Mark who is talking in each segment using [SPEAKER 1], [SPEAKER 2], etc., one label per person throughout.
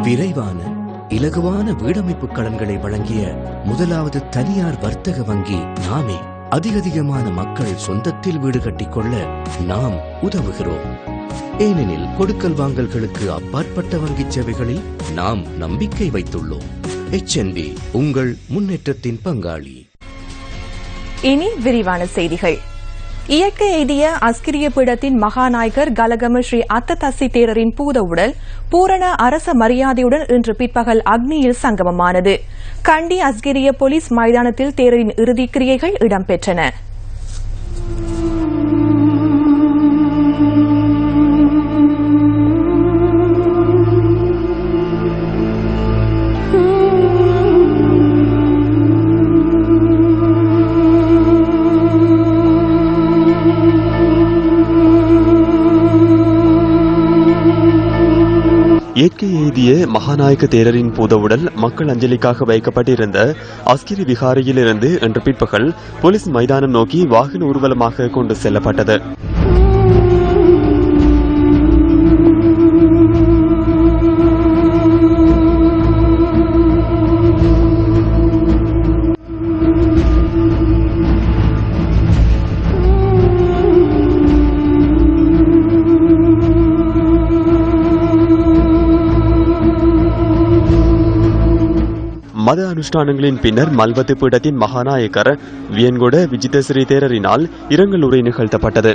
[SPEAKER 1] விரைவான இலகுவான வீடமைப்பு கடன்களை வழங்கிய முதலாவது தனியார் வர்த்தக வங்கி நாமே. அதிகமான மக்கள் சொந்தத்தில் வீடு கட்டிக்கொள்ள நாம் உதவுகிறோம். ஏனெனில் கொடுக்கல் வாங்கல்களுக்கு அப்பாற்பட்ட வங்கிச் சேவைகளில் நாம் நம்பிக்கை வைத்துள்ளோம். HNB உங்கள் முன்னேற்றத்தின் பங்காளி.
[SPEAKER 2] இனி விரிவான செய்திகள். இயற்கை எய்திய அஸ்கிரிய பீடத்தின் மகாநாயகர் கலகம ஸ்ரீ அத்ததஸ்ஸி தேரரின் பூத உடல் பூரண அரச மரியாதையுடன் இன்று பிற்பகல் அக்னியில் சங்கமமானது. கண்டி அஸ்கிரிய போலீஸ் மைதானத்தில் தேரரின் இறுதிக் கிரியைகள் இடம்பெற்றன.
[SPEAKER 3] இயற்கை எய்திய மகாநாயக தேரரின் பூதவுடல் மக்கள் அஞ்சலிக்காக வைக்கப்பட்டிருந்த அஸ்கிரி விகாரையிலிருந்து இன்று பிற்பகல் போலீஸ் மைதானம் நோக்கி வாகன ஊர்வலமாக கொண்டு செல்லப்பட்டது. மத அனுஷ்டானங்களின் பின்னர் மல்வத்து பீடத்தின் மகாநாயகர் வியன்கொட விஜிதஸ்ரீ தேரரினால் இரங்கல் உரை நிகழ்த்தப்பட்டது.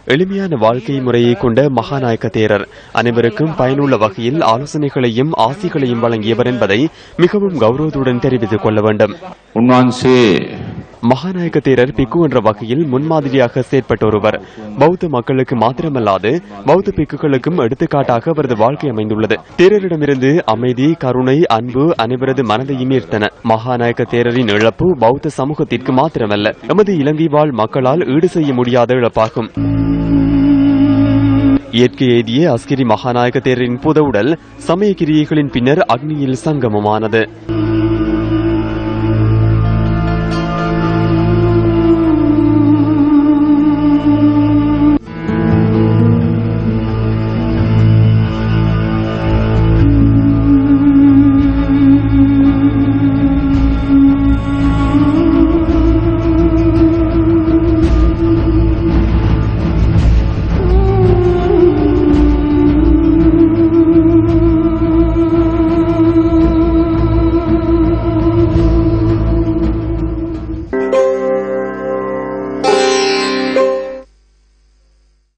[SPEAKER 3] எளிமையான வாழ்க்கை முறையை கொண்ட மகாநாயக்க தேரர் அனைவருக்கும் பயனுள்ள வகையில் ஆலோசனைகளையும் ஆசிகளையும் வழங்கியவர் என்பதை மிகவும் கௌரவத்துடன் தெரிவித்துக் கொள்ள வேண்டும். மகாநாயக்க தேரர் பிக்கு என்ற வகையில் முன்மாதிரியாக செயற்பட்ட ஒருவர். பௌத்த மக்களுக்கு மாத்திரமல்லாது பௌத்த பிக்குகளுக்கும் எடுத்துக்காட்டாக அவரது வாழ்க்கை அமைந்துள்ளது. தேரரிடமிருந்து அமைதி, கருணை, அன்பு அனைவரது மனதையும் ஈர்த்தன. மகாநாயக்க தேரரின் இழப்பு பௌத்த சமூகத்திற்கு மாத்திரமல்ல, எமது இலங்கை வாழ் மக்களால் ஈடு செய்ய முடியாத இழப்பாகும். இயற்கை எய்திய அஸ்கிரி மகாநாயக தேரரின் பூத உடல் சமய கிரியைகளின் பின்னர் அக்னியில் சங்கமமானது.